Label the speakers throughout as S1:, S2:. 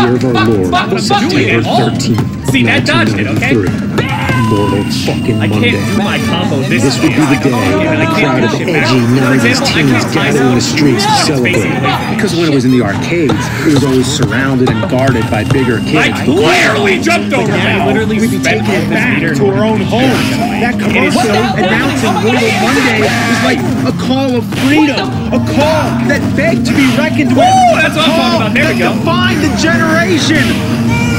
S1: year of our Lord, September 13th,
S2: See, that dodged it, okay?
S1: 1993. Immortal fucking Monday.
S2: My combo
S1: This would be the day a crowd of edgy 90s teens gathered in the streets to celebrate. Because when it was in the arcades, it was always surrounded and guarded by bigger kids.
S2: I clearly jumped over that. Literally,
S1: we'd be taking it back to our own homes. That commercial announcing Immortal Monday was like a call of freedom, a call that begged to be reckoned with.
S2: That's what I'm talking about. There we go.
S1: Defined the generation.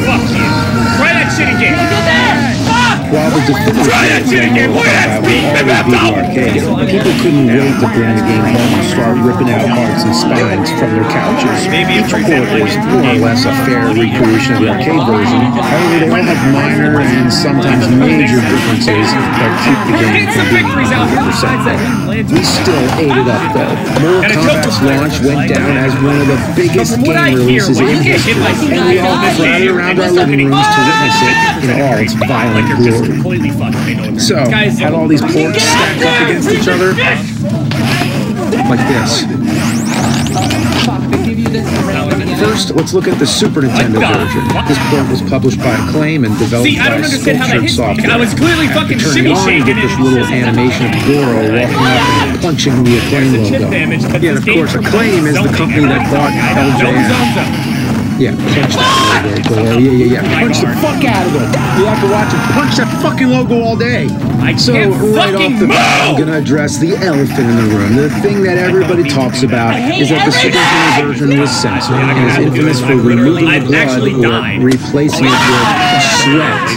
S2: Fuck you. Try that shit again.
S1: While the definitive Mortal Kombat would always be the arcade, people couldn't wait to bring the game home and start ripping out hearts and spines from their couches. Each port is more or less a fair recreation of the arcade version. However, they all have minor and sometimes major differences that keep the game from being 100% fun. We still ate it up though. Mortal Kombat's launch went down as one of the biggest game releases in history, and we all crowded around our living rooms to witness it in all its violent glory. So, had all these ports stacked up against each other, like this. First, let's look at the Super Nintendo version. This port was published by Acclaim and developed by Sculptured Software.
S2: I was clearly fucking shimmy shaking.
S1: This little animation of Goro walking up and punching the Acclaim logo. Yeah, and of course, Acclaim is the company that bought LJN. Yeah, punch that logo. Yeah. Punch the fuck out of it. You have to watch it. Punch that fucking logo all day. So right off the bat, I'm gonna address the elephant in the room. The thing that everybody talks about is that the Super Nintendo version was censored and is infamous for removing the blood or replacing it with sweat.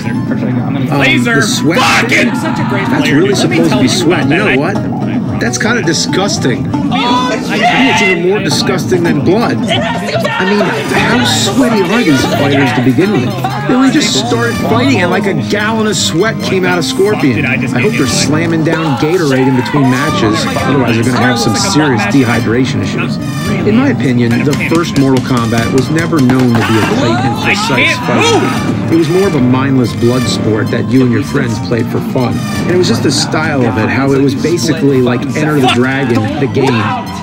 S1: The sweat. That's really supposed to be sweat. You know what? That's kind of disgusting. I think it's even more disgusting than blood. I mean, how sweaty are these fighters to begin with? They only just started fighting and like a gallon of sweat came out of Scorpion. I hope they're slamming down Gatorade in between matches, otherwise they're going to have some serious dehydration issues. In my opinion, the first Mortal Kombat was never known to be a tight and precise fight. It was more of a mindless blood sport that you and your friends played for fun. And it was just the style of it, how it was basically like Enter the Dragon, the game.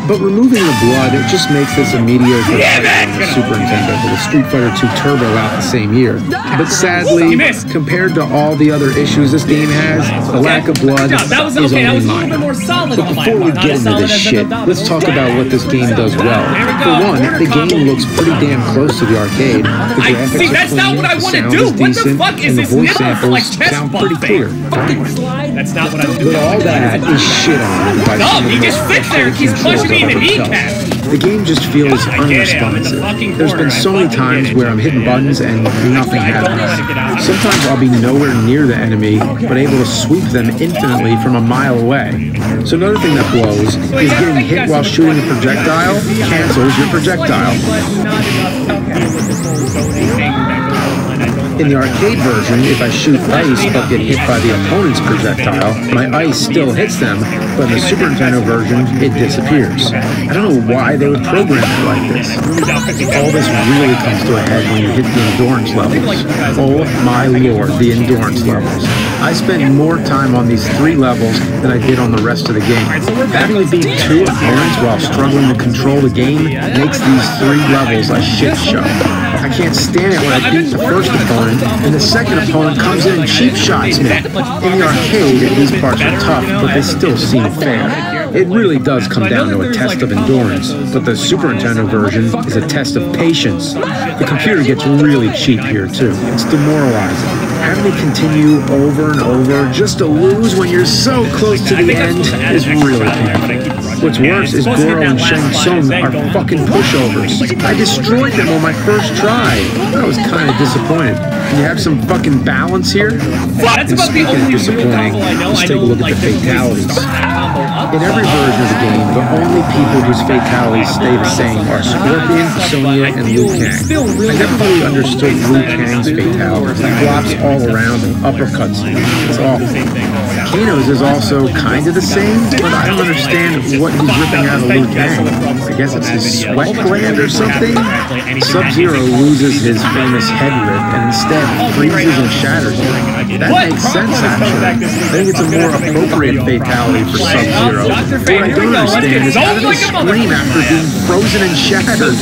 S1: But removing the blood, it just makes this a mediocre fight on the Super Nintendo with a Street Fighter II Turbo out the same year. But sadly, compared to all the other issues this game has, the lack of blood is only minor. But before we get into this shit, let's talk about what this game does well. For one, the game looks pretty damn close to the arcade. The graphics are clean, the sound is decent, and the voice samples sound pretty clear.
S2: That's not what I'm doing.
S1: But all that is shit on by some of the most effective controls I've ever felt. The game just feels unresponsive. There's been so many times where I'm hitting buttons and nothing happens. Sometimes I'll be nowhere near the enemy, but able to sweep them infinitely from a mile away. So another thing that blows is getting hit while shooting a projectile cancels your projectile. In the arcade version, if I shoot ice but get hit by the opponent's projectile, my ice still hits them, but in the Super Nintendo version, it disappears. I don't know why they would program it like this. All this really comes to a head when you hit the endurance levels. Oh my lord, the endurance levels. I spent more time on these 3 levels than I did on the rest of the game. Having to beat 2 opponents while struggling to control the game makes these 3 levels a shit show. I can't stand it when I beat the first opponent and the second opponent comes in and cheap shots me. In the arcade, these parts are tough, but they still seem fair. It really does come down to a test of endurance, but the Super Nintendo version is a test of patience. The computer gets really cheap here too. It's demoralizing. Having to continue over and over just to lose when you're so close to the end is really painful. What's worse is Goro and Shang Tsung are fucking pushovers. I destroyed them on my first try. I was kind of disappointed. Can you have some fucking balance here? And speaking of disappointing, let's take a look at the fatalities. In every version of the game, the only people whose fatalities stay the same are Scorpion, Sonya, and Liu Kang. I never really understood Liu Kang's fatalities. He flops all around and uppercuts you. It's awful. Kano's is also kind of the same, but I don't understand what he's ripping out of Liu Kang. I guess it's his sweat gland or something? Sub-Zero loses his famous head rip and instead freezes and shatters it. That makes sense, actually. I think it's a more appropriate fatality for Sub-Zero. What I don't understand is how did he scream after being frozen and shattered?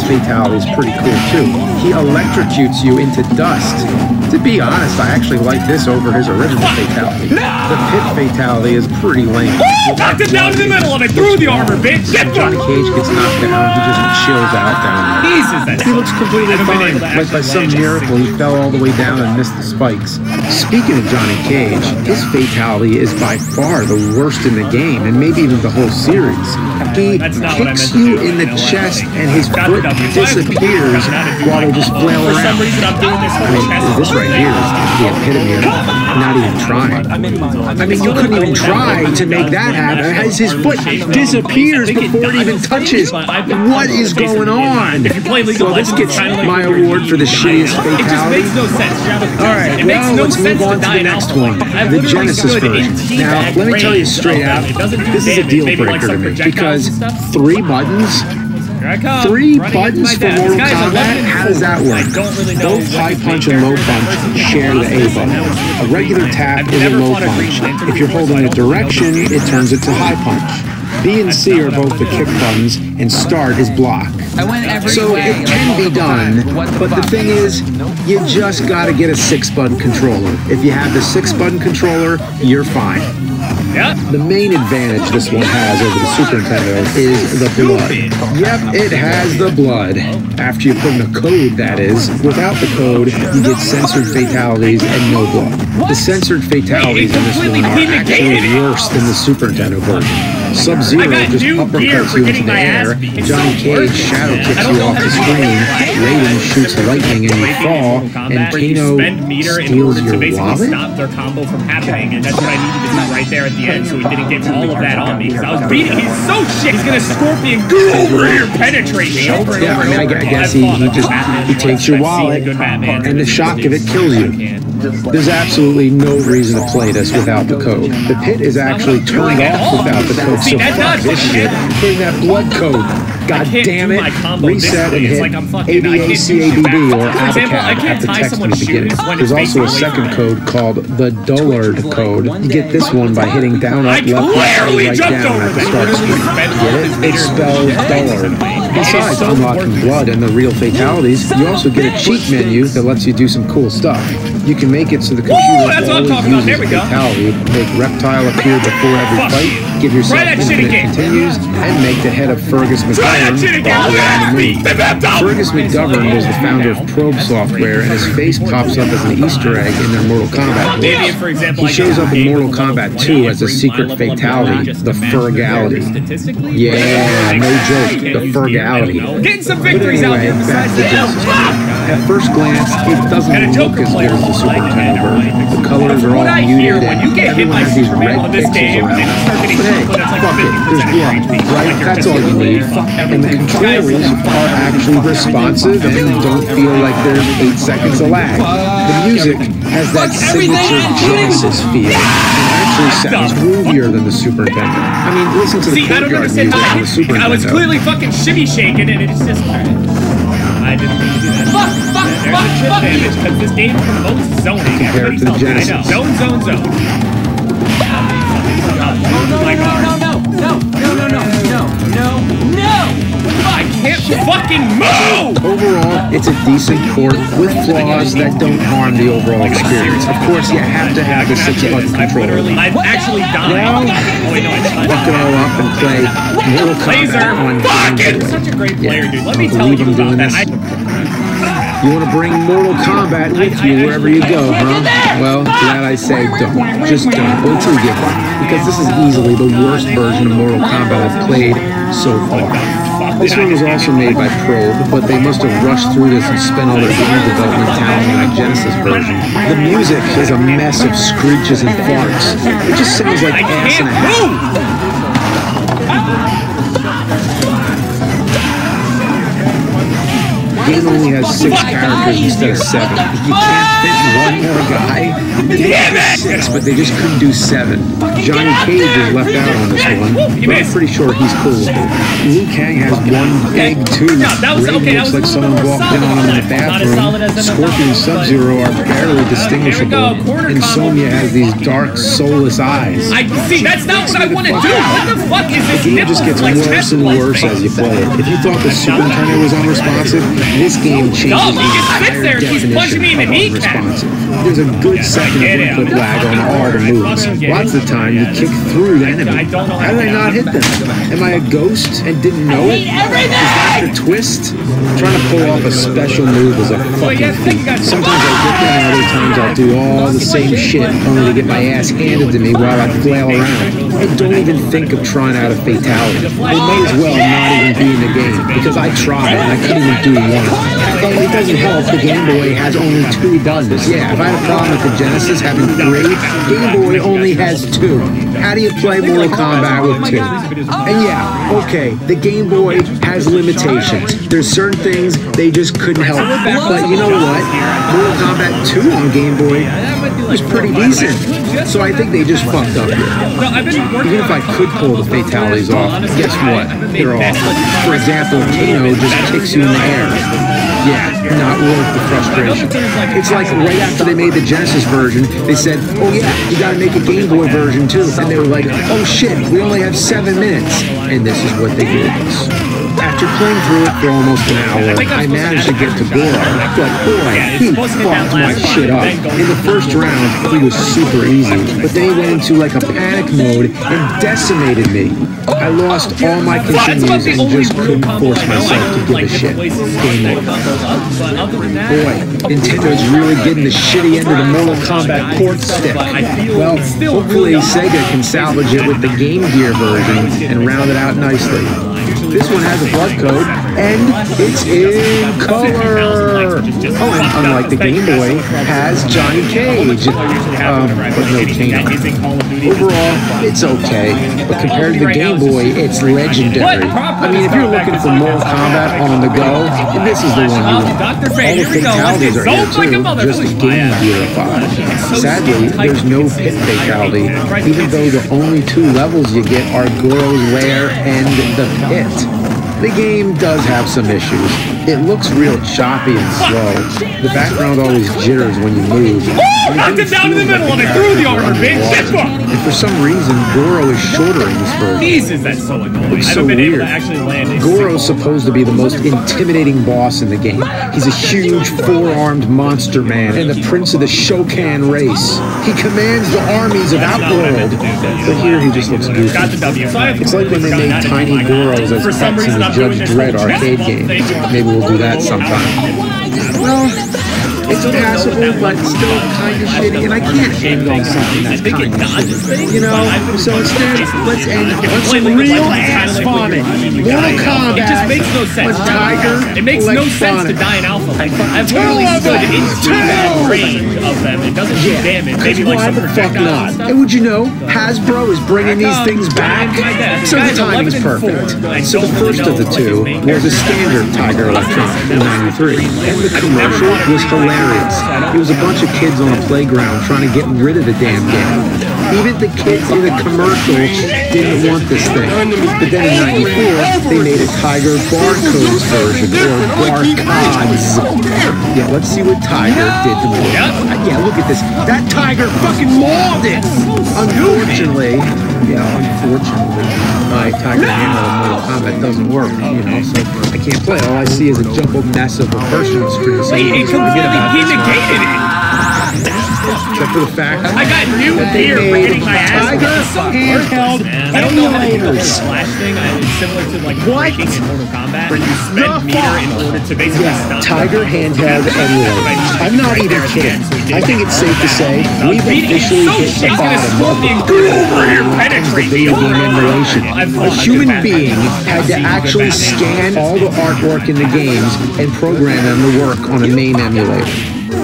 S1: fatality is pretty cool too. He electrocutes you into dust. To be honest, I actually like this over his original fatality. The pit fatality is pretty lame.
S2: Knocked him down in the middle of it, through the armor, bitch! Get
S1: Johnny Cage gets knocked down, he just chills out down there.
S2: Jesus,
S1: He looks completely fine, like by some miracle he fell all the way down and missed the spikes. Speaking of Johnny Cage, his fatality is by far the worst in the game, and maybe even the whole series. He kicks you in the chest and his foot disappears while they just flail around.
S2: For some reason, I'm doing this whole chest.
S1: This right here is the epitome of not even trying. I mean, you couldn't even try to make that happen as his foot disappears before it even touches. What is going on? So this gets my award for the shittiest fatality.
S2: It just makes no sense.
S1: Alright, well, let's move on to the next one, the Genesis version. Now, let me tell you straight out, this is a deal breaker to me, because 3 buttons? 3 buttons for Mortal Kombat? How does that work? Both high punch and low punch share the A button. A regular tap is a low punch. If you're holding a direction, it turns it to high punch. B and C are both the kick buttons, and start is block. So it can be done, but the thing is, you just gotta get a 6-button controller. If you have the 6-button controller, you're fine. The main advantage this one has over the Super Nintendo is the blood. Yep, it has the blood. After you put in a code, that is. Without the code, you get censored fatalities and no blood. The censored fatalities in this one are actually worse than the Super Nintendo version. Sub-Zero just uppercuts you into the air, Johnny Cage shadow kicks you off the screen, Raiden shoots lightning and you fall, and Kano steals your wallet?
S2: Stop their combo from happening, and that's what I needed to do right there at the end, so he didn't get all of that on me, because I was beating. He's so shit. He's gonna scorpion go over here, penetrate me over and over.
S1: I guess he takes your wallet, and the shock of it kills you. There's absolutely no reason to play this without the code. The pit is actually turned off without the code, so fuck this shit. Bring that blood code. God damn it. Reset and hit ABACABB or ABACAB at the text in the beginning. There's also a second code called the Dullard code. You get this one by hitting down, up, left, right down at the start screen. Get it? It spells Dullard. Besides unlocking blood and the real fatalities, you also get a cheat menu that lets you do some cool stuff. You can make it so the computer always uses a fatality, make Reptile appear before every fight, give yourself infinite continues, and make the head of Fergus McGovern follow on the move. Fergus McGovern was the founder of Probe Software, and his face pops up as an Easter egg in their Mortal Kombat rules. He shows up in Mortal Kombat 2 as a secret fatality, the Fergality. Yeah, no joke, the Fergality.
S2: Getting some victories out here besides the
S1: At first glance, it doesn't look as good as the Super Nintendo version. The colors are all muted and everyone has these red pixels around. But hey, fuck it, there's blood, right? That's all you need. And the controls are actually responsive and don't feel like there's 8 seconds of lag. The music has that signature Genesis feel and actually sounds groovier than the Super Nintendo. I mean, listen to the courtyard music on the Super Nintendo.
S2: I was clearly fucking shimmy shaking and it's just... I didn't mean to do that. Fuck, because this game promotes zoning.
S1: Compared to the Genesis.
S2: I know. Zone. No. I can't fucking move!
S1: Overall, it's a decent port with flaws that don't harm the overall experience. Of course, you have to have the 6-button controller.
S2: I've actually died.
S1: Well, fuck it all up and play Mortal Kombat on Android.
S2: Such a great player, dude. Let me tell you about that.
S1: You want to bring Mortal Kombat with you wherever you go, huh? Well, to that I say don't. Just don't. Wait till you get one. Because this is easily the worst version of Mortal Kombat I've played so far. This one was also made by Probe, but they must have rushed through this and spent all their game development talent on the Genesis version. The music is a mess of screeches and farts. It just sounds like ass and a half. game only has 6 characters instead of 7. You can't fit one more guy.
S2: Damn it!
S1: 6, but they just couldn't do 7. Johnny Cage is left out on this one, but I'm pretty sure he's cool. Liu Kang has one big tooth. Ray looks like someone walked in on him in the bathroom. Scorpion and Sub-Zero are barely distinguishable. And Sonya has these dark, soulless eyes.
S2: I see, that's not what I want to do! What the fuck is this?
S1: The game just gets worse and worse as you play it. If you thought the Super Nintendo was unresponsive, this game changes the entire definition of unresponsive. There's a good second of input lag on all the moves. Lots of the time, you kick through the enemy. How did I not hit them? Am I a ghost and didn't know it? Is that the twist? Trying to pull off a special move is a fucking feat. Sometimes I get there and other times I'll do all the same shit only to get my ass handed to me while I flail around. I don't even think of trying out a fatality. It may as well not even be in the game because I tried and I couldn't even do one. But it doesn't help, the Game Boy has only 2 buttons. Yeah, if I had a problem with the Genesis having 3, Game Boy only has 2. How do you play Mortal Kombat with 2? And yeah, okay, the Game Boy has limitations. There's certain things they just couldn't help. But you know what? Mortal Kombat 2 on Game Boy was pretty decent. So I think they just fucked up here. Even if I could pull the fatalities off, guess what? They're awful. For example, Kano just kicks you in the air. Yeah, not worth the frustration. It's like right after they made the Genesis version, they said, oh yeah, you gotta make a Game Boy version too. And they were like, oh shit, we only have 7 minutes. And this is what they gave us. After playing through it for almost an hour, I managed to get to Goro, but boy, he fucked my shit up. In the first round, he was super easy, but then he went into like a panic mode and decimated me. I lost all my continues and just couldn't force myself to give a shit. Game over. Boy, Nintendo's really getting the shitty end of the Mortal Kombat port stick. Well, hopefully Sega can salvage it with the Game Gear version and round it out nicely. This one has a blood code, and it's in color! Oh, and unlike the Game Boy, has Johnny Cage, but no Kano. Overall, it's okay, but compared to the Game Boy, it's legendary. I mean, if you're looking for Mortal Kombat on the go, this is the one you want. All the fatalities are here too, just the Game Gear-ified. Sadly, there's no pit fatality, even though the only 2 levels you get are Goro's Lair and the pit. The game does have some issues. It looks real choppy and slow. The background always jitters when you move.
S2: Knocked it down in the middle and I threw the armor, bitch!
S1: And for some reason, Goro is shorter in this version.
S2: Jesus, that's so annoying.
S1: Looks so weird. Goro's supposed to be the most intimidating boss in the game. He's a huge 4-armed monster man and the prince of the Shokan race. He commands the armies of Outworld. But here he just looks goofy. It's like when they made tiny Goros as pets in the Judge Dredd arcade game. Maybe we'll do that sometime. Well, it's passable, but still kind of shitty, and I can't end on something that's kind of shitty. You know, so instead, let's end on some real ass vomit. Mortal Kombat.
S2: It just makes no sense.
S1: Tiger.
S2: It makes no sense to die in Alpha. I've literally stood into that range of them. It doesn't do damage. Maybe like some projectiles and stuff.
S1: And would you know, Hasbro is bringing these things back? So the timing's perfect. So the first of the 2 was a standard Tiger Electronic in '93, and the commercial was hilarious. It was a bunch of kids on a playground trying to get rid of the damn game. Even the kids in the commercial didn't want this thing. But then in '94, they made a Tiger Barcodes version, or Barcodes. Yeah, let's see what Tiger did to me. Yeah, look at this. That Tiger fucking mauled it! Unfortunately, my Tiger handle in Mortal Kombat doesn't work, you know, so I can't play. All I see is a jumbled mess of a personal screen. So
S2: he negated it!
S1: Except for the fact
S2: I got new gear for getting my ass.
S1: Tiger handheld
S2: I don't know how to do the slash thing. It's similar to like breaking in Mortal Kombat, where you spend meter in order to basically stop.
S1: Tiger handheld emulator. I'm not even kidding. I think it's safe to say we've officially hit the bottom of the video game emulation. A human being had to actually scan all the artwork in the games and program them to work on a MAME emulator.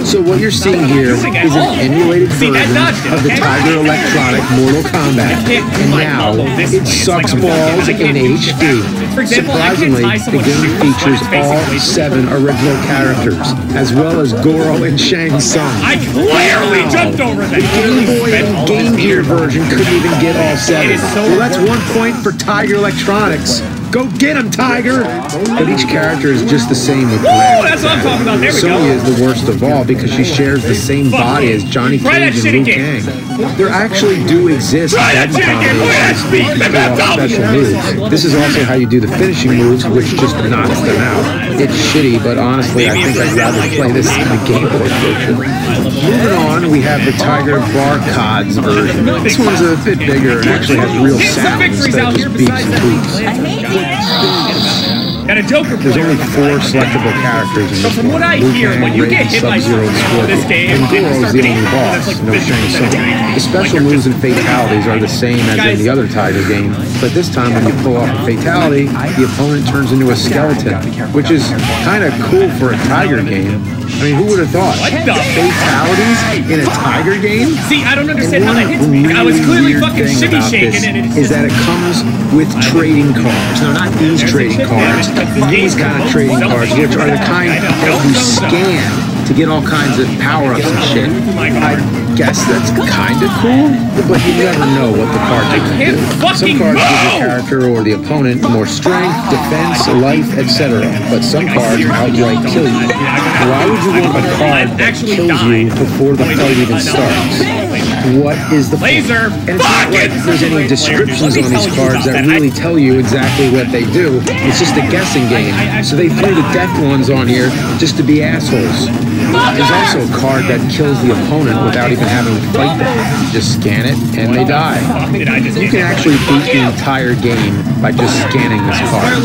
S1: So what you're seeing here is an emulated version of the Tiger Electronic Mortal Kombat, and now it sucks balls in HD. Surprisingly, the game features all 7 original characters, as well as Goro and Shang Tsung.
S2: I clearly jumped over that.
S1: The Game Boy and Game Gear version couldn't even get all 7. Well, that's 1 point for Tiger Electronics. Go get him, Tiger! But each character is just the same with
S2: Woo! That's what I'm talking about. There we go.
S1: Sonya is the worst of all because she shares the same body as Johnny Cage and Liu Kang. There actually do exist button combinations where you can pull off special moves. This is also how you do the finishing moves, which just knocks them out. It's shitty, but honestly, I think I'd rather play this in the Game Boy version. Moving on, we have the Tiger Barcods version. This one's a bit bigger and actually has real sound instead of just beeps and tweets.
S2: Got a Joker
S1: There's only 4 selectable characters in this
S2: from what I hear, when you get hit by this game,
S1: and Goro's the only boss, no Shang Tsung. The special moves and fatalities are the same as in the other Tiger game, but this time when you pull off a fatality, the opponent turns into a skeleton, which is kind of cool for a Tiger game. I mean, who would have thought? Fatalities in a Tiger game?
S2: See, I don't understand how that hits me. I was clearly fucking shimmy shaking and it's
S1: is that it comes with trading cards. No, not these trading cards. These kind of trading cards, which are the kind that you scan to get all kinds of power-ups and shit. I guess that's kind of cool, but you never know what the cards are going to do. Some cards give your character or the opponent more strength, defense, life, etc. But some cards outright kill you. Why would you want a card that kills you before the fight even starts? What is the point? And it's not like there's any descriptions on these cards that really tell you exactly what they do. It's just a guessing game. So they threw the death ones on here just to be assholes. There's also a card that kills the opponent without even having to fight them. You just scan it and they die. You can actually beat the entire game by just scanning this card.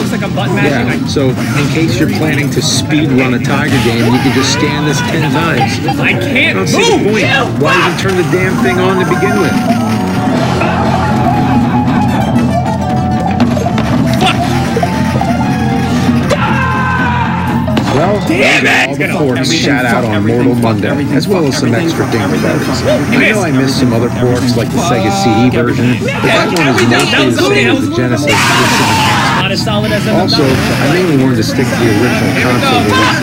S1: Yeah, so in case you're planning to speed run a Tiger game, you can just scan this 10 times.
S2: I can't
S1: don't see the point. Why even turn the damn thing on to begin with? Well, all the ports shout out on Mortal Monday, as well as some extra dingleberries. I know I missed some other ports like the Sega CD version, but that one is mostly the same as the Genesis. Also, I mainly wanted to stick to the original console release,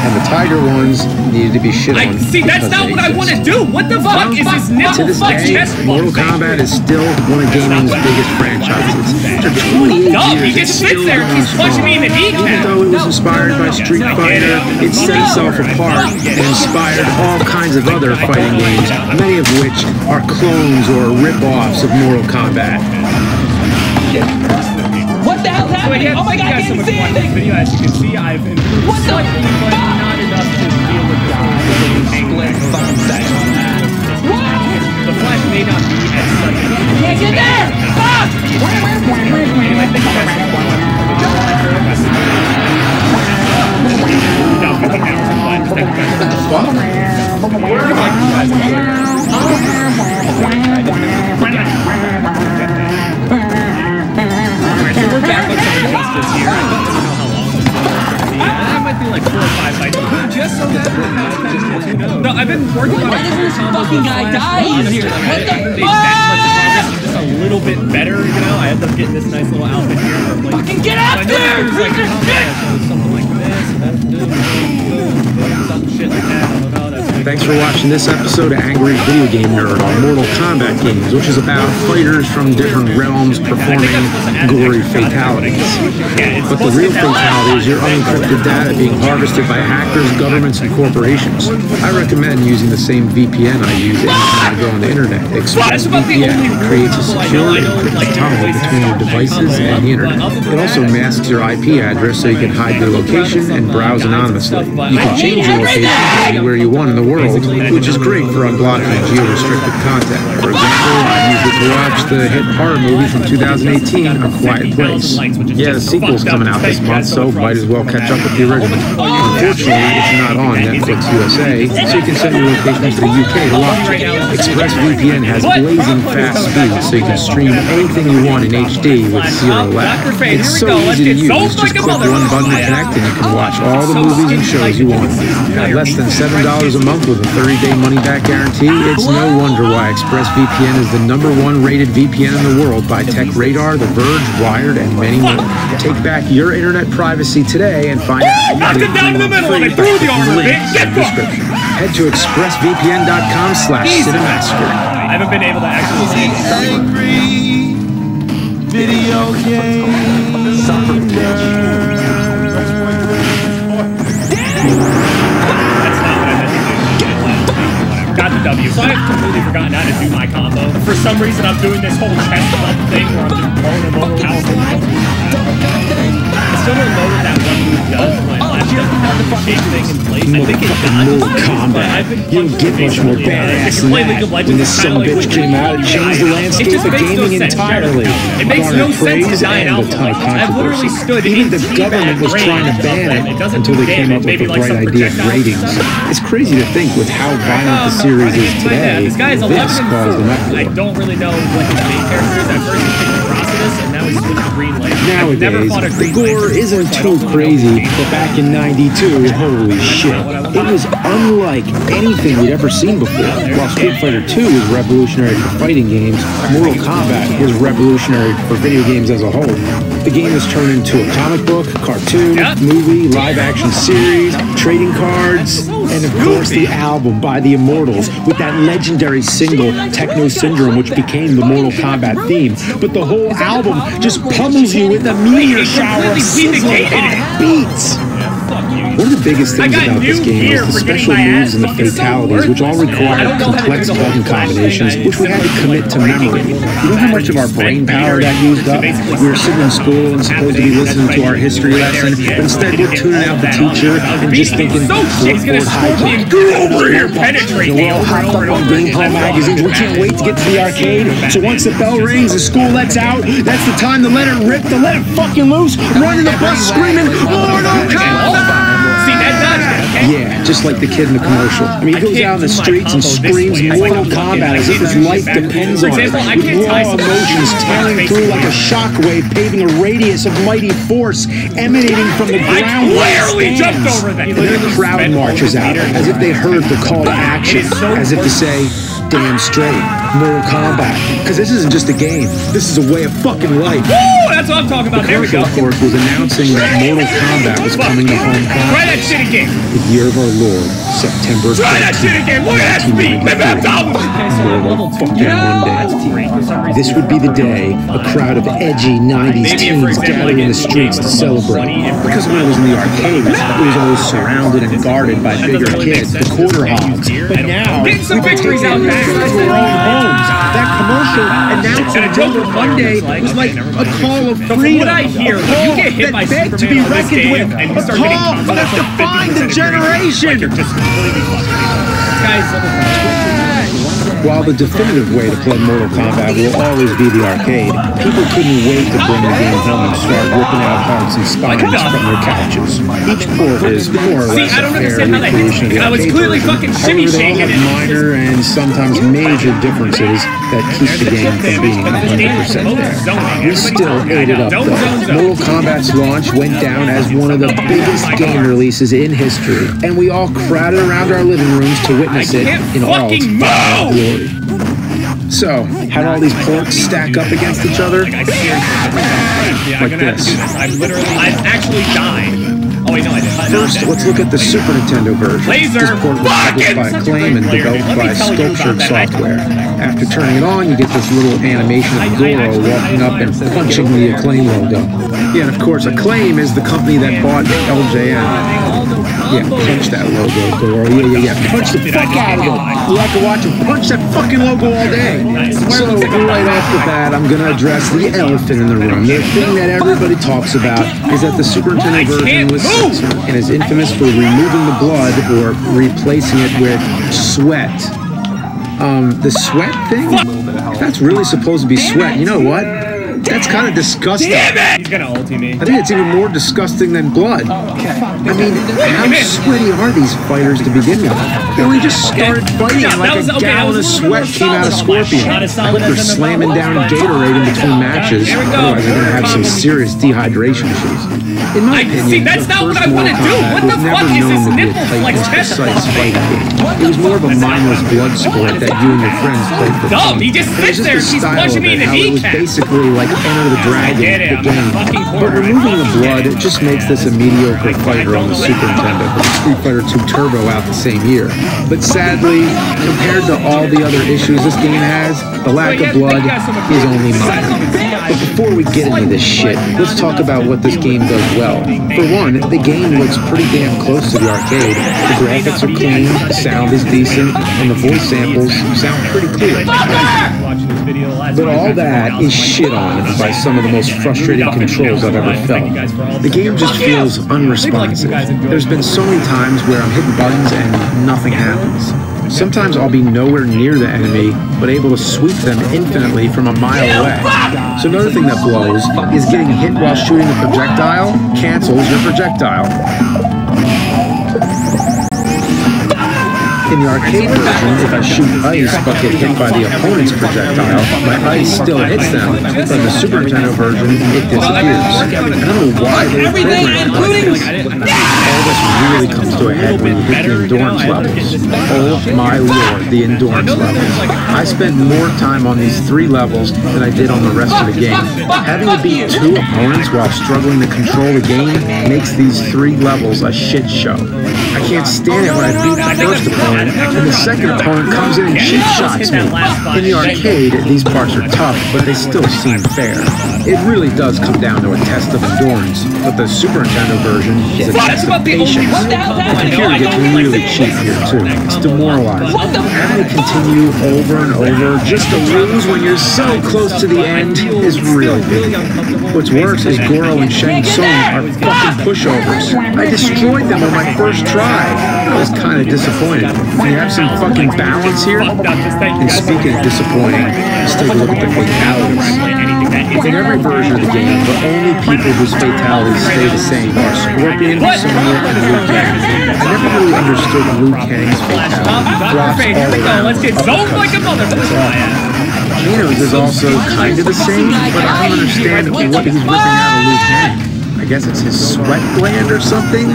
S1: and the Tiger ones needed to be shit on.
S2: See, that's not what I want to do. What the fuck is this nipple fuck chest?
S1: Mortal Kombat is still one of gaming's biggest franchises. After 28 years,
S2: he just sits there and keeps punching me in the kneecap.
S1: Even though it was inspired by Street Fighter, it set itself apart and inspired all kinds of other fighting games, many of which are clones or rip-offs of Mortal Kombat.
S3: What the hell's happening? Oh my god, I can't see anything!
S2: Video, as you can see, I've improved slightly, but not enough to deal with the fucking section. The flash may not be as such.
S3: Can't get there! Fuck!
S2: We're back on some of this year. I don't know how long this is going to be. That might be like 4 or 5 fights. Just so that who knows? No, I've been working on
S3: Why does this fucking guy die here? What the fuck?
S2: Just a little bit better, you know. I ended up getting this nice little outfit here.
S3: Fucking get out there!
S2: Like, something like this. Some shit like that. I don't know.
S1: Thanks for watching this episode of Angry Video Game Nerd on Mortal Kombat games, which is about fighters from different realms performing gory fatalities. But the real fatality is your unencrypted data being harvested by hackers, governments, and corporations. I recommend using the same VPN I use anytime I go on the internet. ExpressVPN creates a secure encrypted tunnel between your devices and the internet. It also masks your IP address so you can hide your location and browse anonymously. You can change your location anywhere you want in the world. world, which is great for unblocking geo-restricted content. For example, I used it to watch the hit horror movie from 2018, A Quiet Place. Yeah, the sequel's coming out this month, so might as well catch up with the original. Unfortunately, it's not on Netflix USA, so you can send your location to the UK to watch it. ExpressVPN has blazing fast speed, so you can stream anything you want in HD with zero lag. It's so easy to use, just click one button to connect and you can watch all the movies and shows you want. At less than $7 a month with a 30-day money-back guarantee, it's no wonder why ExpressVPN is the #1 rated VPN in the world by TechRadar, The Verge, Wired, and many more. Take back your internet privacy today and find out how you can do it free by clicking links in the description. Head to expressvpn.com/cinemassacre.
S2: I haven't been able to actually see
S4: Angry video games.
S2: Got the W. So I have completely forgotten how to do my combo. For some reason, I'm doing this whole chest bump thing where I'm just blowing them over powerful. I still don't know what that one move does. My last doesn't have the shape thing in place. I think it does.
S1: Kombat. You don't get much more badass than that. When this son of a bitch came out, it changed the landscape of gaming entirely.
S2: It makes no sense to die in alpha. I've literally stood
S1: even the government was trying to ban it until they came up with the bright idea of ratings. It's crazy to think with how violent the series is today,
S2: this guy is 11
S1: this caused an uproar.
S2: I don't really know what his main character is. At first he's taking Process, and now he's with the Green Lantern.
S1: Nowadays, the gore isn't too crazy, but back in '92, holy shit, it was unlike anything we'd ever seen before. While Street Fighter II was revolutionary for fighting games, Mortal Kombat was revolutionary for video games as a whole. The game has turned into a comic book, cartoon, movie, live-action series, trading cards, and of course the album by the Immortals with that legendary single, Techno Syndrome, which became the Mortal Kombat theme. But the whole album just pummels you with a meteor shower of sizzling hot beats. One of the biggest things about this game was the special moves and the fatalities, which all required complex button combinations, which we had to commit to memory. You know how much of our brain power that used up? We were sitting in school and supposed to be listening to our history lesson, but instead we're tuning out the teacher and just thinking, Blackboard high get over here, penetrate. We're all hopped up on gameplay magazines. We can't wait to get to the arcade. So once the bell rings and school lets out, that's the time to let it rip, to let it fucking loose, run in the bus screaming, Mortal Kombat!
S2: See, that dodged it, okay?
S1: Yeah, just like the kid in the commercial. I mean, he goes out in the streets and screams Mortal Kombat as if his life depends on it. With raw emotions tearing through like a shockwave, paving a radius of mighty force emanating from the ground where it stands. And then the crowd marches out as if they heard the call to action, as if to say, damn straight, Mortal Kombat. Because this isn't just a game, this is a way of fucking life.
S2: Woo! That's what I'm talking about. There we go.
S1: The commercial, of course, was announcing that Mortal Kombat was coming to home
S2: Try that shit again.
S1: the year of our Lord, September 13th.
S2: Try that shit again. Look at that speed. Maybe I'm down.
S1: This would be the day a crowd of edgy 90s teens gathered in the streets to celebrate. Because when it was in the arcades, it was always surrounded and guarded by bigger kids, the quarter hogs. But now, we can take it back to our own homes. That commercial announcing Joker Monday was like a call of freedom. A call that begged to be reckoned with. A call that defined the generation. While the definitive way to play Mortal Kombat will always be the arcade, people couldn't wait to bring the game home and start ripping out hearts and spines from their couches. Each port is more or less a fair recreation of the arcade version. However, they all have minor and sometimes major differences that keep the game from being 100% there. We still ate it up though. Mortal Kombat's launch went down as one of the biggest game releases in history, and we all crowded around our living rooms to witness it in all its glory. So, how do all these ports stack up against each other? Like this.
S2: I've actually died. Oh wait, no, I didn't.
S1: First, let's look at the Super Nintendo version. This port was published by Acclaim and developed by Sculptured Software. After turning it on, you get this little animation of Goro walking up and punching the Acclaim logo. Yeah, and of course, Acclaim is the company that bought LJN. Yeah, punch that logo, Goro. Yeah. Punch the fuck out of it. You like to watch him punch that fucking logo all day. So right off the bat, I'm gonna address the elephant in the room. The thing that everybody talks about is that the Super Nintendo version was censored and is infamous for removing the blood or replacing it with sweat. The sweat thing? If that's really supposed to be sweat, you know what? That's kind of disgusting.
S2: Damn it! He's gonna ulti me.
S1: I think it's even more disgusting than blood. I mean, how sweaty are these fighters to begin with? They only just started fighting like a gallon of sweat came out of Scorpion. Like they're slamming down Gatorade in between matches. Otherwise, they're gonna have some serious dehydration issues. In my opinion,
S2: see, that's not what I want to do. What the fuck is this nipple flex test?
S1: It was more of a mindless blood sport that you and your friends played for fun.
S2: He just sits there and she's punching me in the kneecap.
S1: It was basically like Enter the Dragon, the game. But removing the blood, it just makes this a mediocre fighter on the Super Nintendo. Street Fighter II Turbo out the same year. But sadly, compared to all the other issues this game has, the lack of blood is only minor. But before we get into this shit, let's talk about what this game does well. For one, the game looks pretty damn close to the arcade. The graphics are clean, the sound is decent, and the voice samples sound pretty clear. But all that is shit on by some of the most frustrating controls I've ever felt. The game just feels unresponsive. There's been so many times where I'm hitting buttons and nothing happens. Sometimes I'll be nowhere near the enemy, but able to sweep them infinitely from a mile away. So another thing that blows is getting hit while shooting a projectile cancels your projectile. In the arcade version, if I shoot ice but get hit by the opponent's projectile, my ice still hits them. But in the Super Nintendo version, it disappears. I don't know why they were programmed like this. All this really comes to a head when you hit the endurance levels. Oh my lord, the endurance levels. I spent more time on these 3 levels than I did on the rest of the game. Having to beat 2 opponents while struggling to control the game makes these 3 levels a shit show. I can't stand it when I beat the first opponent and the second opponent comes in and cheap shots me. In the arcade, these parts are tough, but they still seem fair. It really does come down to a test of endurance, but the Super Nintendo version is a test of patience. The computer gets really cheap here too. It's demoralizing. Having to continue over and over just to lose when you're so close to the end is really big. What's worse is Goro and Shang Tsung are fucking pushovers. I destroyed them on my first try. I was kind of disappointed. Can you have some fucking balance here? And speaking of disappointing, let's take a look at the fatalities. In every version of the game, the only people whose fatalities stay the same are Scorpion, Sonya, and Liu Kang. I never really understood Liu Kang's fatality.
S2: Let's get zoned like a motherfucker.
S1: Kano's is also kind of the same, but I don't understand what he's ripping out of Liu Kang. I guess it's his sweat gland or something?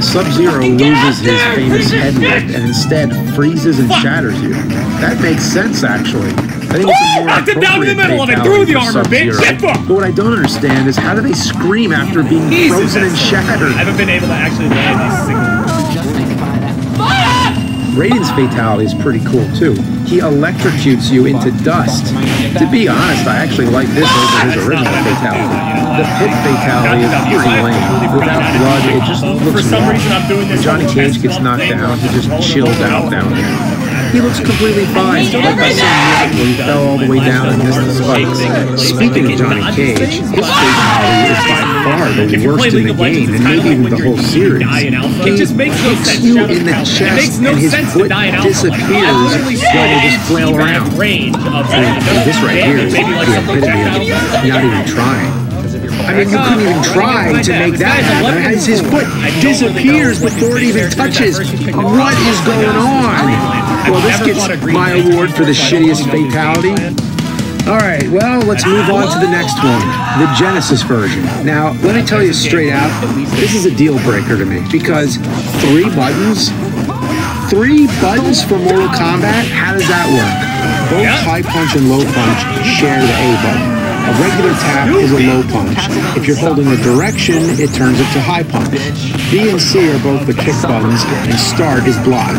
S1: Sub-Zero loses his famous head whip and instead freezes and shatters you. That makes sense, actually. I think it's a more appropriate fatality for Sub-Zero. But what I don't understand is how do they scream after being frozen and shattered?
S2: I haven't been able to actually land these signals.
S1: Raiden's fatality is pretty cool too. He electrocutes you into dust. To be honest, I actually like this over his original fatality. The pit fatality is pretty lame. Without blood, it just looks wrong. When Johnny Cage gets knocked down, he just chills out down there. He looks completely fine, like that scene where he fell all the way down and missed the spikes. Speaking of Johnny Cage, his fatality is by far the worst in the game, and maybe even the whole series. He hits you in the chest, and his foot disappears while you just flail around. This right here is the epitome of not even trying. I mean, you couldn't even try to make that happen. As his foot disappears before it even touches. What is going on? Well, this gets my award for the shittiest fatality. Alright, well, let's move on to the next one, the Genesis version. Now, let me tell you straight out, this is a deal breaker to me, because 3 buttons? 3 buttons for Mortal Kombat? How does that work? Both high punch and low punch share the A button. A regular tap is a low punch. If you're holding a direction, it turns it to high punch. B and C are both the kick buttons, and start is block.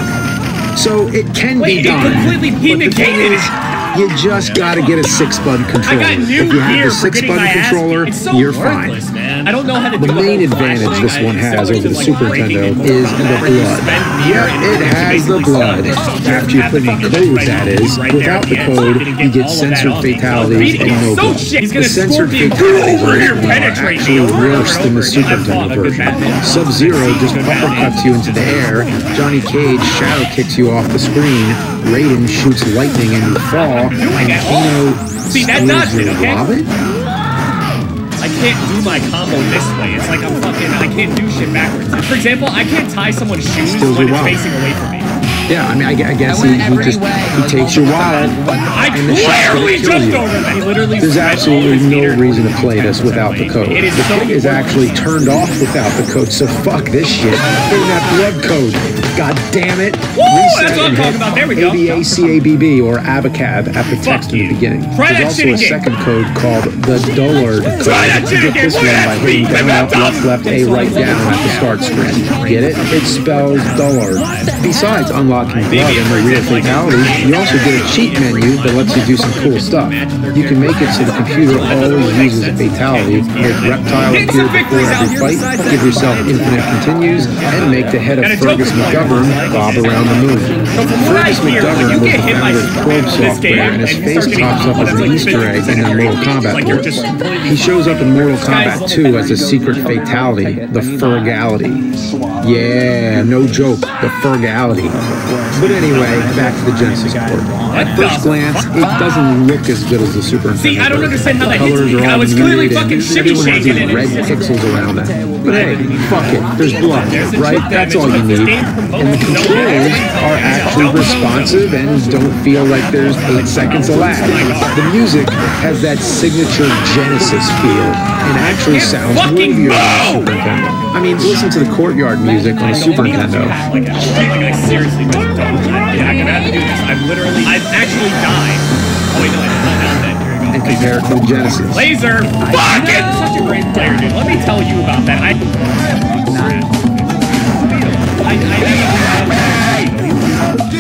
S1: So it can be done, but the thing is, you just gotta get a 6-button controller. If you have the 6-button controller, you're fine.
S2: I don't know how to do
S1: The main advantage this one has over the Super Nintendo is the blood. Yeah, it has the blood. After you put in code, that is. Without the code, you get censored fatalities and no blood. The censored fatalities are actually worse than the Super Nintendo version. Sub-Zero just uppercuts you into the air, Johnny Cage shadow kicks you off the screen, Raiden shoots lightning and you fall, and Kano steals your wallet?
S2: I can't do my combo this way. It's like I can't do shit backwards. For example, I can't tie someone's shoes when it's facing away from me.
S1: Yeah, I mean, I guess he takes your wallet.
S2: I clearly jumped over that. He literally.
S1: There's absolutely no reason to play this without the code. The thing is actually turned off without the code, so fuck this shit. Bring that blood code. God damn it.
S2: Woo! That's what I'm talking about. There we go.
S1: ABACABB or ABACAB at the text in the beginning. There's also a second code called the Dullard code. You get this one by hitting down, up, left, A, right, down at the start screen. Get it? It spells Dullard. Besides unlocking blood and the real fatalities, you also get a cheat menu that lets you do some cool stuff. You can make it so the computer always uses a fatality, make Reptile appear before every fight, give yourself infinite continues, and make the head of Fergus McGovern bob around the moon. Fergus McGovern was the founder of Probe Software, and his face pops up as an Easter egg in the Mortal Kombat books. He shows up in Mortal Kombat 2 as a secret fatality, the Fergality. Yeah, no joke, the Fergality. But anyway, back to the Genesis port. At first glance, it doesn't look as good as the Super Nintendo.
S2: See, I don't understand how that hits
S1: Colors
S2: me.
S1: are
S2: I
S1: all
S2: was clearly
S1: muted,
S2: fucking
S1: and
S2: shimmy
S1: everyone has
S2: shaking
S1: these
S2: it.
S1: red pixels around that. But hey, fuck it. There's blood, right? That's all you need. And the controls are actually responsive and don't feel like there's 8 seconds of lag. The music has that signature Genesis feel and actually sounds movier than the Super Nintendo. I mean, listen to the courtyard music on the Super Nintendo.
S2: Like I seriously don't. I'm gonna have to do this. I've actually died. Oh wait, no, I did not have that. Here we go.
S1: And compare it to the Genesis.
S2: Laser! Fuck it! Such a great player, dude. Let me tell you about that.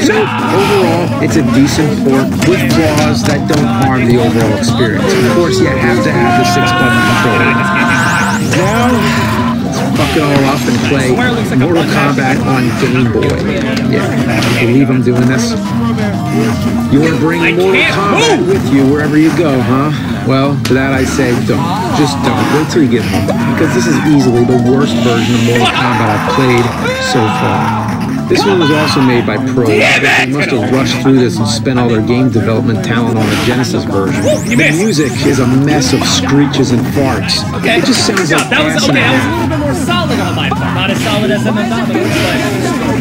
S1: So, overall, it's a decent port with flaws that don't harm the overall experience. Of course, you have to have the 6-button controller. Now, let's fuck it all up and play Mortal Kombat on Game Boy. Yeah, I believe I'm doing this. You want to bring Mortal Kombat with you wherever you go, huh? Well, to that I say don't. Just don't. Wait till you get home. Because this is easily the worst version of Mortal Kombat I've played so far. This one was also made by Pro. They must have rushed through this and spent all their game development talent on the Genesis version. The music is a mess of screeches and farts. It just sounds like
S2: that was
S1: ass
S2: okay. I was a little bit more solid on my part. Not as solid as MMW,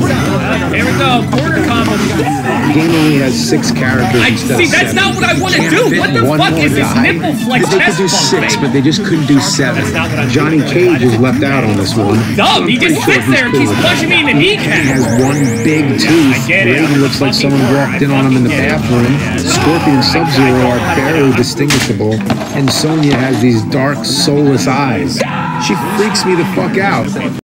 S2: but here we go. Quarter combo.
S1: The game only has 6 characters instead
S2: see,
S1: of 7.
S2: that's not what I want to do. What the fuck is this nipple flex
S1: They could do 6, but they just couldn't do 7. Johnny Cage is left out on this one.
S2: Dumb. He just sits there and keeps punching me in the kneecap.
S1: He has one big tooth. Raiden looks like someone walked in on him in the bathroom. Scorpion and Sub-Zero are barely distinguishable. And Sonya has these dark, soulless eyes. She freaks me the fuck out.